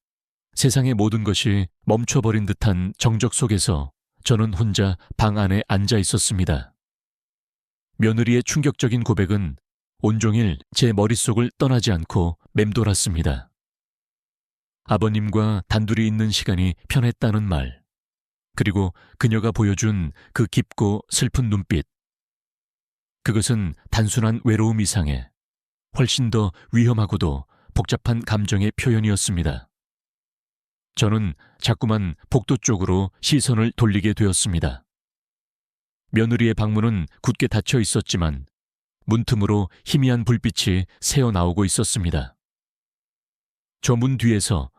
세상의 모든 것이 멈춰버린 듯한 정적 속에서 저는 혼자 방 안에 앉아 있었습니다. 며느리의 충격적인 고백은 온종일 제 머릿속을 떠나지 않고 맴돌았습니다. 아버님과 단둘이 있는 시간이 편했다는 말, 그리고 그녀가 보여준 그 깊고 슬픈 눈빛. 그것은 단순한 외로움 이상의 훨씬 더 위험하고도 복잡한 감정의 표현이었습니다. 저는 자꾸만 복도 쪽으로 시선을 돌리게 되었습니다. 며느리의 방문은 굳게 닫혀 있었지만 문틈으로 희미한 불빛이 새어나오고 있었습니다. 저 문 뒤에서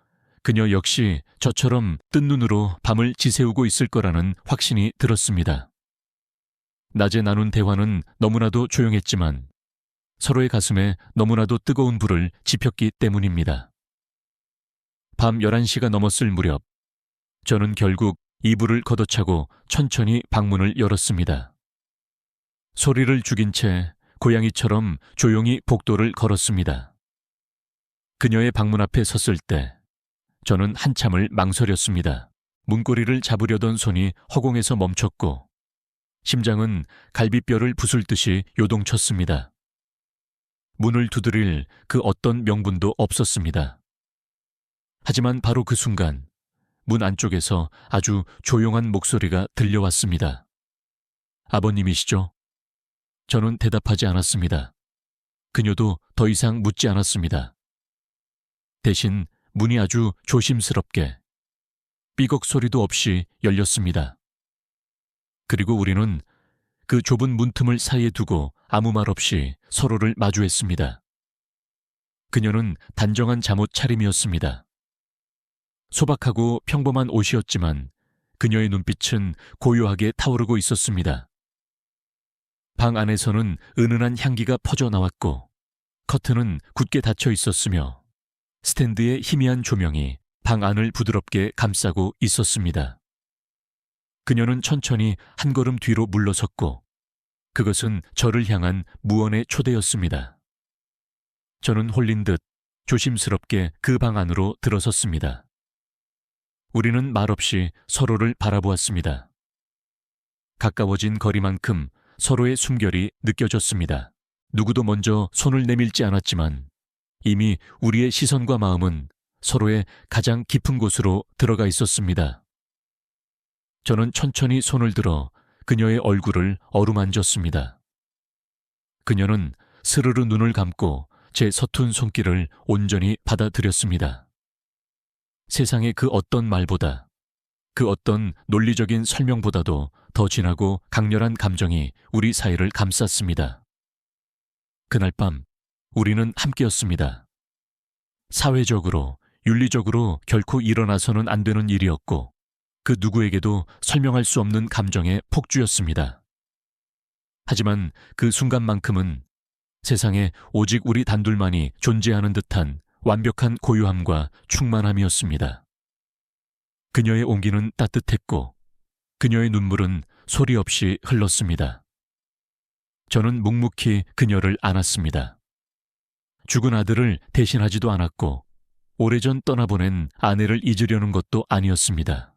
그녀 역시 저처럼 뜬 눈으로 밤을 지새우고 있을 거라는 확신이 들었습니다. 낮에 나눈 대화는 너무나도 조용했지만 서로의 가슴에 너무나도 뜨거운 불을 지폈기 때문입니다. 밤 11시가 넘었을 무렵 저는 결국 이불을 걷어차고 천천히 방문을 열었습니다. 소리를 죽인 채 고양이처럼 조용히 복도를 걸었습니다. 그녀의 방문 앞에 섰을 때 저는 한참을 망설였습니다. 문고리를 잡으려던 손이 허공에서 멈췄고 심장은 갈비뼈를 부술 듯이 요동쳤습니다. 문을 두드릴 그 어떤 명분도 없었습니다. 하지만 바로 그 순간 문 안쪽에서 아주 조용한 목소리가 들려왔습니다. 아버님이시죠? 저는 대답하지 않았습니다. 그녀도 더 이상 묻지 않았습니다. 대신 문이 아주 조심스럽게 삐걱 소리도 없이 열렸습니다. 그리고 우리는 그 좁은 문틈을 사이에 두고 아무 말 없이 서로를 마주했습니다. 그녀는 단정한 잠옷 차림이었습니다. 소박하고 평범한 옷이었지만 그녀의 눈빛은 고요하게 타오르고 있었습니다. 방 안에서는 은은한 향기가 퍼져나왔고 커튼은 굳게 닫혀 있었으며 스탠드의 희미한 조명이 방 안을 부드럽게 감싸고 있었습니다. 그녀는 천천히 한 걸음 뒤로 물러섰고 그것은 저를 향한 무언의 초대였습니다. 저는 홀린 듯 조심스럽게 그 방 안으로 들어섰습니다. 우리는 말없이 서로를 바라보았습니다. 가까워진 거리만큼 서로의 숨결이 느껴졌습니다. 누구도 먼저 손을 내밀지 않았지만 이미 우리의 시선과 마음은 서로의 가장 깊은 곳으로 들어가 있었습니다. 저는 천천히 손을 들어 그녀의 얼굴을 어루만졌습니다. 그녀는 스르르 눈을 감고 제 서툰 손길을 온전히 받아들였습니다. 세상의 그 어떤 말보다, 그 어떤 논리적인 설명보다도 더 진하고 강렬한 감정이 우리 사이를 감쌌습니다. 그날 밤 우리는 함께였습니다. 사회적으로, 윤리적으로 결코 일어나서는 안 되는 일이었고 그 누구에게도 설명할 수 없는 감정의 폭주였습니다. 하지만 그 순간만큼은 세상에 오직 우리 단둘만이 존재하는 듯한 완벽한 고요함과 충만함이었습니다. 그녀의 온기는 따뜻했고 그녀의 눈물은 소리 없이 흘렀습니다. 저는 묵묵히 그녀를 안았습니다. 죽은 아들을 대신하지도 않았고 오래전 떠나보낸 아내를 잊으려는 것도 아니었습니다.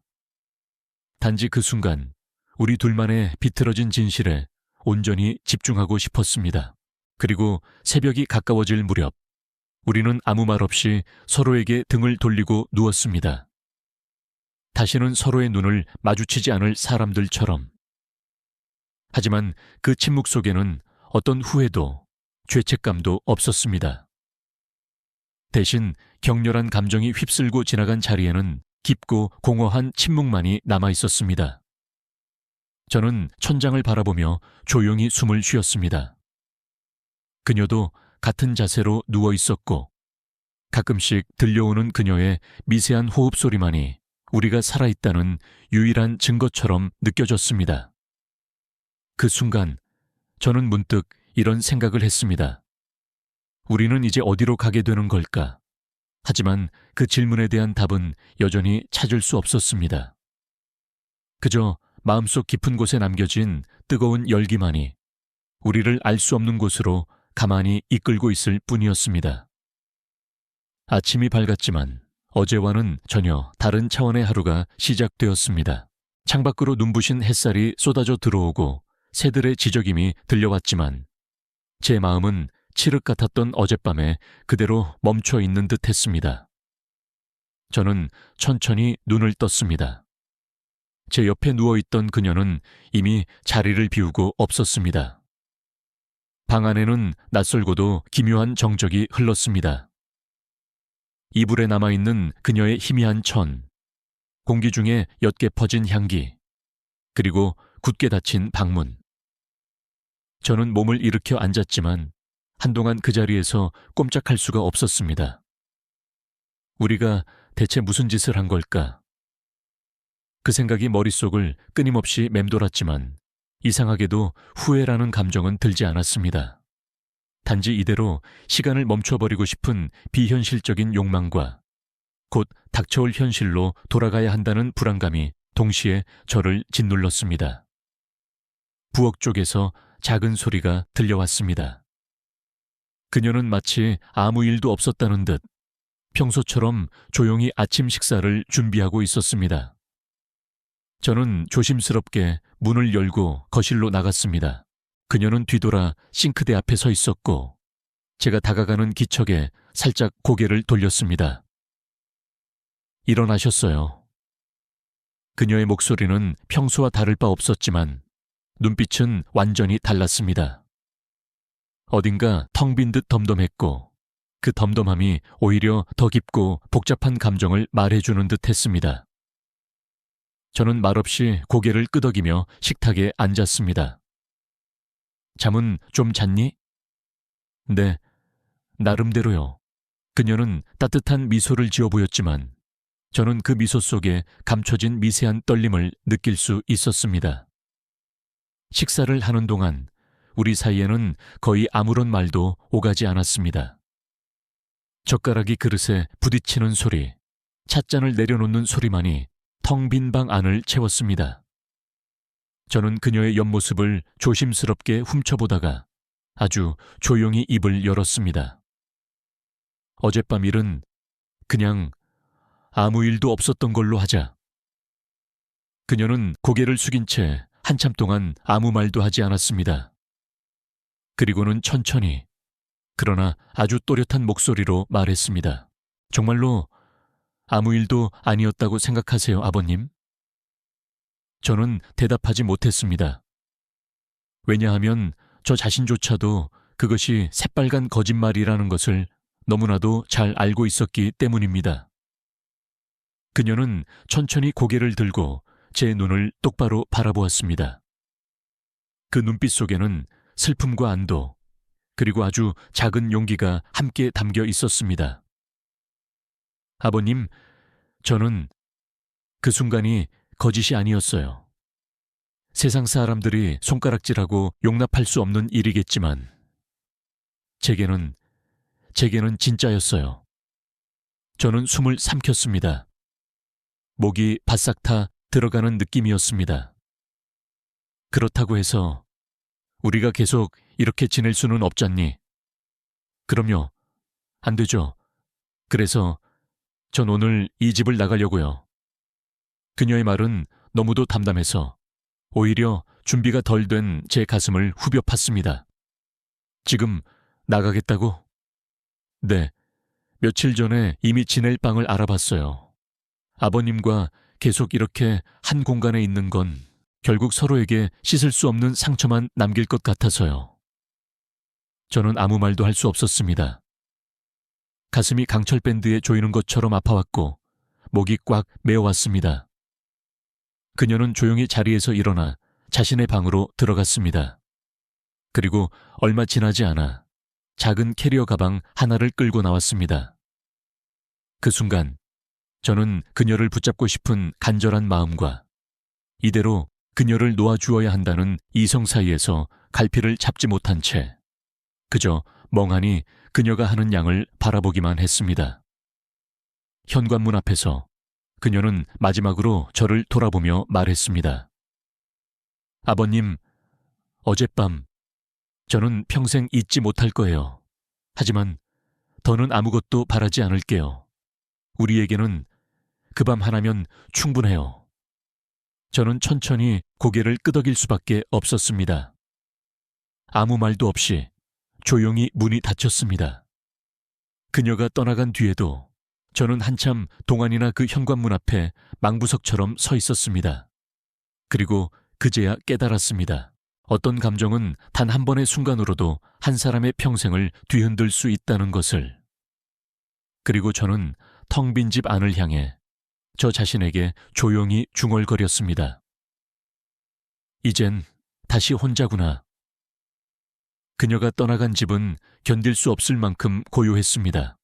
단지 그 순간 우리 둘만의 비틀어진 진실에 온전히 집중하고 싶었습니다. 그리고 새벽이 가까워질 무렵 우리는 아무 말 없이 서로에게 등을 돌리고 누웠습니다. 다시는 서로의 눈을 마주치지 않을 사람들처럼. 하지만 그 침묵 속에는 어떤 후회도 죄책감도 없었습니다. 대신 격렬한 감정이 휩쓸고 지나간 자리에는 깊고 공허한 침묵만이 남아 있었습니다. 저는 천장을 바라보며 조용히 숨을 쉬었습니다. 그녀도 같은 자세로 누워 있었고 가끔씩 들려오는 그녀의 미세한 호흡 소리만이 우리가 살아있다는 유일한 증거처럼 느껴졌습니다. 그 순간 저는 문득 이런 생각을 했습니다. 우리는 이제 어디로 가게 되는 걸까? 하지만 그 질문에 대한 답은 여전히 찾을 수 없었습니다. 그저 마음속 깊은 곳에 남겨진 뜨거운 열기만이 우리를 알 수 없는 곳으로 가만히 이끌고 있을 뿐이었습니다. 아침이 밝았지만 어제와는 전혀 다른 차원의 하루가 시작되었습니다. 창밖으로 눈부신 햇살이 쏟아져 들어오고 새들의 지저김이 들려왔지만 제 마음은 칠흑 같았던 어젯밤에 그대로 멈춰 있는 듯 했습니다. 저는 천천히 눈을 떴습니다. 제 옆에 누워있던 그녀는 이미 자리를 비우고 없었습니다. 방 안에는 낯설고도 기묘한 정적이 흘렀습니다. 이불에 남아있는 그녀의 희미한 천, 공기 중에 옅게 퍼진 향기, 그리고 굳게 닫힌 방문. 저는 몸을 일으켜 앉았지만 한동안 그 자리에서 꼼짝할 수가 없었습니다. 우리가 대체 무슨 짓을 한 걸까? 그 생각이 머릿속을 끊임없이 맴돌았지만 이상하게도 후회라는 감정은 들지 않았습니다. 단지 이대로 시간을 멈춰버리고 싶은 비현실적인 욕망과 곧 닥쳐올 현실로 돌아가야 한다는 불안감이 동시에 저를 짓눌렀습니다. 부엌 쪽에서 작은 소리가 들려왔습니다. 그녀는 마치 아무 일도 없었다는 듯 평소처럼 조용히 아침 식사를 준비하고 있었습니다. 저는 조심스럽게 문을 열고 거실로 나갔습니다. 그녀는 뒤돌아 싱크대 앞에 서 있었고 제가 다가가는 기척에 살짝 고개를 돌렸습니다. 일어나셨어요. 그녀의 목소리는 평소와 다를 바 없었지만 눈빛은 완전히 달랐습니다. 어딘가 텅 빈 듯 덤덤했고 그 덤덤함이 오히려 더 깊고 복잡한 감정을 말해주는 듯 했습니다. 저는 말없이 고개를 끄덕이며 식탁에 앉았습니다. 잠은 좀 잤니? 네, 나름대로요. 그녀는 따뜻한 미소를 지어 보였지만 저는 그 미소 속에 감춰진 미세한 떨림을 느낄 수 있었습니다. 식사를 하는 동안 우리 사이에는 거의 아무런 말도 오가지 않았습니다. 젓가락이 그릇에 부딪히는 소리, 찻잔을 내려놓는 소리만이 텅 빈 방 안을 채웠습니다. 저는 그녀의 옆모습을 조심스럽게 훔쳐보다가 아주 조용히 입을 열었습니다. 어젯밤 일은 그냥 아무 일도 없었던 걸로 하자. 그녀는 고개를 숙인 채 한참 동안 아무 말도 하지 않았습니다. 그리고는 천천히, 그러나 아주 또렷한 목소리로 말했습니다. 정말로 아무 일도 아니었다고 생각하세요, 아버님? 저는 대답하지 못했습니다. 왜냐하면 저 자신조차도 그것이 새빨간 거짓말이라는 것을 너무나도 잘 알고 있었기 때문입니다. 그녀는 천천히 고개를 들고 제 눈을 똑바로 바라보았습니다. 그 눈빛 속에는 슬픔과 안도, 그리고 아주 작은 용기가 함께 담겨 있었습니다. 아버님, 저는 그 순간이 거짓이 아니었어요. 세상 사람들이 손가락질하고 용납할 수 없는 일이겠지만 제게는 진짜였어요. 저는 숨을 삼켰습니다. 목이 바싹 타 들어가는 느낌이었습니다. 그렇다고 해서 우리가 계속 이렇게 지낼 수는 없잖니. 그럼요. 안 되죠. 그래서 전 오늘 이 집을 나가려고요. 그녀의 말은 너무도 담담해서 오히려 준비가 덜 된 제 가슴을 후벼 팠습니다. 지금 나가겠다고? 네. 며칠 전에 이미 지낼 방을 알아봤어요. 아버님과 계속 이렇게 한 공간에 있는 건 결국 서로에게 씻을 수 없는 상처만 남길 것 같아서요. 저는 아무 말도 할 수 없었습니다. 가슴이 강철밴드에 조이는 것처럼 아파왔고 목이 꽉 메어왔습니다. 그녀는 조용히 자리에서 일어나 자신의 방으로 들어갔습니다. 그리고 얼마 지나지 않아 작은 캐리어 가방 하나를 끌고 나왔습니다. 그 순간 저는 그녀를 붙잡고 싶은 간절한 마음과 이대로 그녀를 놓아주어야 한다는 이성 사이에서 갈피를 잡지 못한 채 그저 멍하니 그녀가 하는 양을 바라보기만 했습니다. 현관문 앞에서 그녀는 마지막으로 저를 돌아보며 말했습니다. 아버님, 어젯밤 저는 평생 잊지 못할 거예요. 하지만 더는 아무것도 바라지 않을게요. 우리에게는 그 밤 하나면 충분해요. 저는 천천히 고개를 끄덕일 수밖에 없었습니다. 아무 말도 없이 조용히 문이 닫혔습니다. 그녀가 떠나간 뒤에도 저는 한참 동안이나 그 현관문 앞에 망부석처럼 서 있었습니다. 그리고 그제야 깨달았습니다. 어떤 감정은 단 한 번의 순간으로도 한 사람의 평생을 뒤흔들 수 있다는 것을. 그리고 저는 텅 빈 집 안을 향해 저 자신에게 조용히 중얼거렸습니다. 이젠 다시 혼자구나. 그녀가 떠나간 집은 견딜 수 없을 만큼 고요했습니다.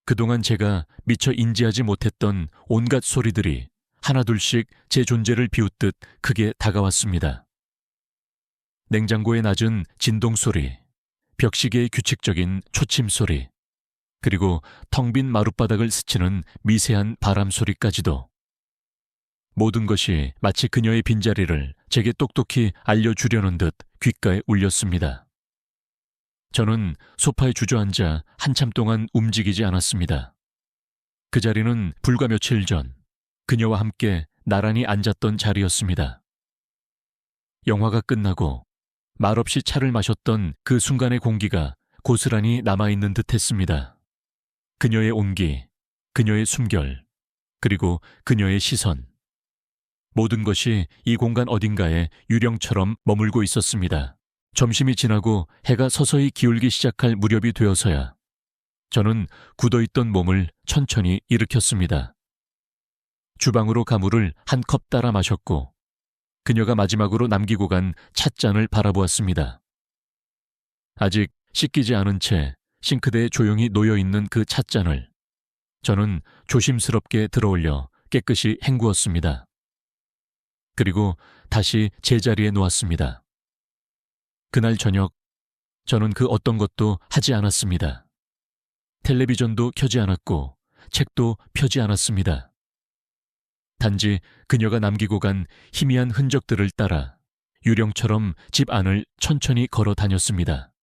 그동안 제가 미처 인지하지 못했던 온갖 소리들이 하나둘씩 제 존재를 비웃듯 크게 다가왔습니다. 냉장고의 낮은 진동 소리, 벽시계의 규칙적인 초침 소리, 그리고 텅 빈 마룻바닥을 스치는 미세한 바람 소리까지도. 모든 것이 마치 그녀의 빈자리를 제게 똑똑히 알려주려는 듯 귓가에 울렸습니다. 저는 소파에 주저앉아 한참 동안 움직이지 않았습니다. 그 자리는 불과 며칠 전 그녀와 함께 나란히 앉았던 자리였습니다. 영화가 끝나고 말없이 차를 마셨던 그 순간의 공기가 고스란히 남아있는 듯 했습니다. 그녀의 온기, 그녀의 숨결, 그리고 그녀의 시선. 모든 것이 이 공간 어딘가에 유령처럼 머물고 있었습니다. 점심이 지나고 해가 서서히 기울기 시작할 무렵이 되어서야 저는 굳어있던 몸을 천천히 일으켰습니다. 주방으로 가물을 한 컵 따라 마셨고 그녀가 마지막으로 남기고 간 찻잔을 바라보았습니다. 아직 씻기지 않은 채 싱크대에 조용히 놓여있는 그 찻잔을 저는 조심스럽게 들어올려 깨끗이 헹구었습니다. 그리고 다시 제자리에 놓았습니다. 그날 저녁 저는 그 어떤 것도 하지 않았습니다. 텔레비전도 켜지 않았고 책도 펴지 않았습니다. 단지 그녀가 남기고 간 희미한 흔적들을 따라 유령처럼 집 안을 천천히 걸어 다녔습니다.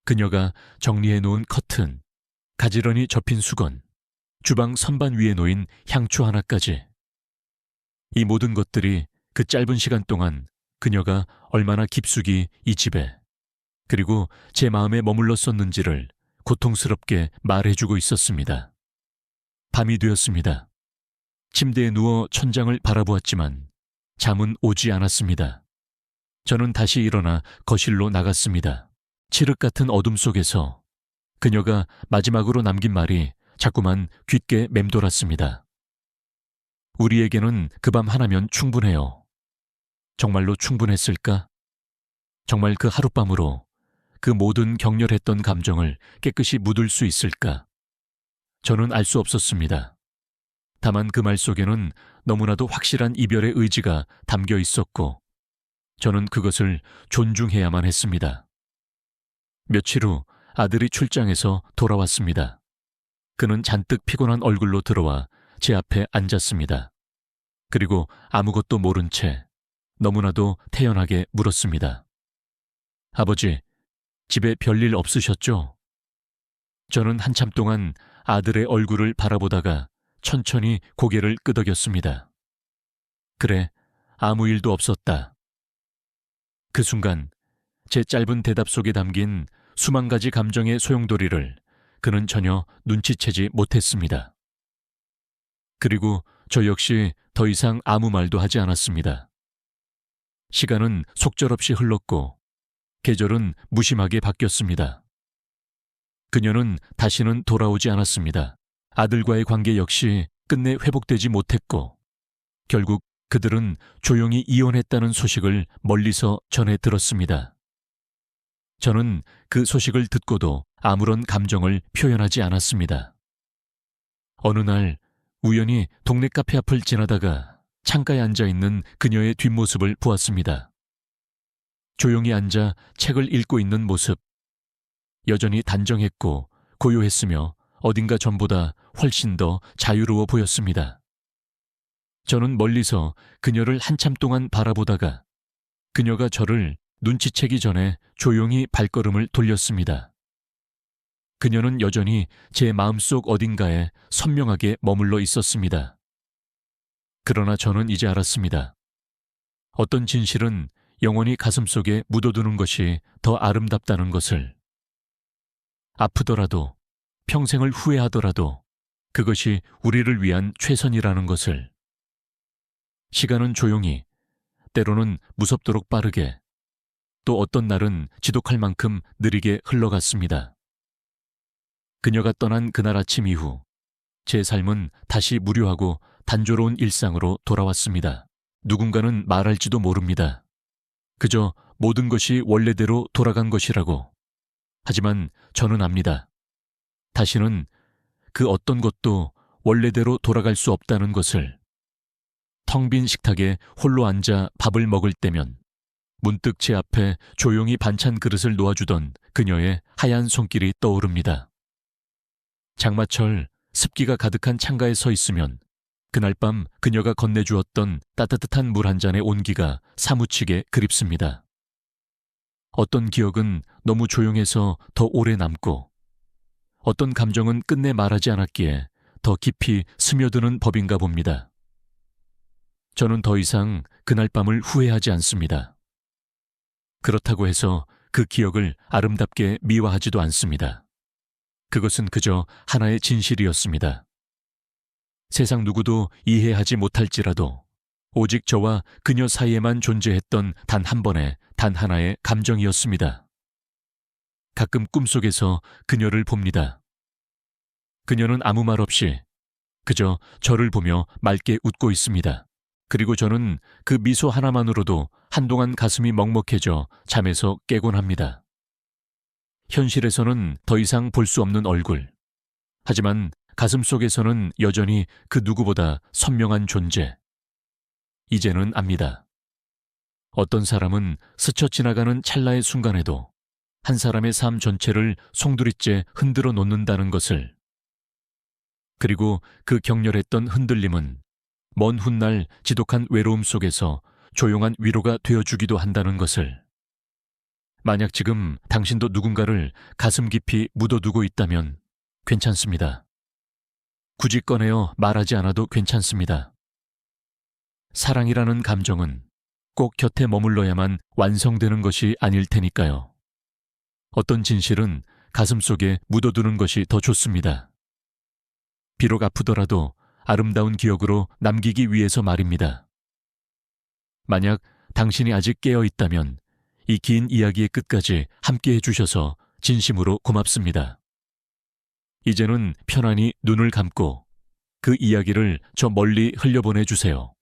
그녀가 정리해 놓은 커튼, 가지런히 접힌 수건, 주방 선반 위에 놓인 향초 하나까지. 이 모든 것들이 그 짧은 시간 동안 그녀가 얼마나 깊숙이 이 집에 그리고 제 마음에 머물렀었는지를 고통스럽게 말해주고 있었습니다. 밤이 되었습니다. 침대에 누워 천장을 바라보았지만 잠은 오지 않았습니다. 저는 다시 일어나 거실로 나갔습니다. 칠흑 같은 어둠 속에서 그녀가 마지막으로 남긴 말이 자꾸만 귓게 맴돌았습니다. 우리에게는 그 밤 하나면 충분해요. 정말로 충분했을까? 정말 그 하룻밤으로 그 모든 격렬했던 감정을 깨끗이 묻을 수 있을까? 저는 알 수 없었습니다. 다만 그 말 속에는 너무나도 확실한 이별의 의지가 담겨 있었고 저는 그것을 존중해야만 했습니다. 며칠 후 아들이 출장해서 돌아왔습니다. 그는 잔뜩 피곤한 얼굴로 들어와 제 앞에 앉았습니다. 그리고 아무것도 모른 채 너무나도 태연하게 물었습니다. 아버지, 집에 별일 없으셨죠? 저는 한참 동안 아들의 얼굴을 바라보다가 천천히 고개를 끄덕였습니다. 그래, 아무 일도 없었다. 그 순간 제 짧은 대답 속에 담긴 수만 가지 감정의 소용돌이를 그는 전혀 눈치채지 못했습니다. 그리고 저 역시 더 이상 아무 말도 하지 않았습니다. 시간은 속절없이 흘렀고 계절은 무심하게 바뀌었습니다. 그녀는 다시는 돌아오지 않았습니다. 아들과의 관계 역시 끝내 회복되지 못했고 결국 그들은 조용히 이혼했다는 소식을 멀리서 전해 들었습니다. 저는 그 소식을 듣고도 아무런 감정을 표현하지 않았습니다. 어느 날 우연히 동네 카페 앞을 지나다가 창가에 앉아있는 그녀의 뒷모습을 보았습니다. 조용히 앉아 책을 읽고 있는 모습. 여전히 단정했고 고요했으며 어딘가 전보다 훨씬 더 자유로워 보였습니다. 저는 멀리서 그녀를 한참 동안 바라보다가 그녀가 저를 눈치채기 전에 조용히 발걸음을 돌렸습니다. 그녀는 여전히 제 마음속 어딘가에 선명하게 머물러 있었습니다. 그러나 저는 이제 알았습니다. 어떤 진실은 영원히 가슴속에 묻어두는 것이 더 아름답다는 것을. 아프더라도, 평생을 후회하더라도 그것이 우리를 위한 최선이라는 것을. 시간은 조용히, 때로는 무섭도록 빠르게, 또 어떤 날은 지독할 만큼 느리게 흘러갔습니다. 그녀가 떠난 그날 아침 이후 제 삶은 다시 무료하고 단조로운 일상으로 돌아왔습니다. 누군가는 말할지도 모릅니다. 그저 모든 것이 원래대로 돌아간 것이라고. 하지만 저는 압니다. 다시는 그 어떤 것도 원래대로 돌아갈 수 없다는 것을. 텅 빈 식탁에 홀로 앉아 밥을 먹을 때면 문득 제 앞에 조용히 반찬 그릇을 놓아주던 그녀의 하얀 손길이 떠오릅니다. 장마철 습기가 가득한 창가에 서 있으면 그날 밤 그녀가 건네주었던 따뜻한 물 한 잔의 온기가 사무치게 그립습니다. 어떤 기억은 너무 조용해서 더 오래 남고 어떤 감정은 끝내 말하지 않았기에 더 깊이 스며드는 법인가 봅니다. 저는 더 이상 그날 밤을 후회하지 않습니다. 그렇다고 해서 그 기억을 아름답게 미화하지도 않습니다. 그것은 그저 하나의 진실이었습니다. 세상 누구도 이해하지 못할지라도 오직 저와 그녀 사이에만 존재했던 단 한 번의 단 하나의 감정이었습니다. 가끔 꿈속에서 그녀를 봅니다. 그녀는 아무 말 없이 그저 저를 보며 맑게 웃고 있습니다. 그리고 저는 그 미소 하나만으로도 한동안 가슴이 먹먹해져 잠에서 깨곤 합니다. 현실에서는 더 이상 볼 수 없는 얼굴. 하지만 가슴속에서는 여전히 그 누구보다 선명한 존재. 이제는 압니다. 어떤 사람은 스쳐 지나가는 찰나의 순간에도 한 사람의 삶 전체를 송두리째 흔들어 놓는다는 것을. 그리고 그 격렬했던 흔들림은 먼 훗날 지독한 외로움 속에서 조용한 위로가 되어주기도 한다는 것을. 만약 지금 당신도 누군가를 가슴 깊이 묻어두고 있다면 괜찮습니다. 굳이 꺼내어 말하지 않아도 괜찮습니다. 사랑이라는 감정은 꼭 곁에 머물러야만 완성되는 것이 아닐 테니까요. 어떤 진실은 가슴속에 묻어두는 것이 더 좋습니다. 비록 아프더라도 아름다운 기억으로 남기기 위해서 말입니다. 만약 당신이 아직 깨어 있다면 이 긴 이야기의 끝까지 함께 해주셔서 진심으로 고맙습니다. 이제는 편안히 눈을 감고 그 이야기를 저 멀리 흘려보내주세요.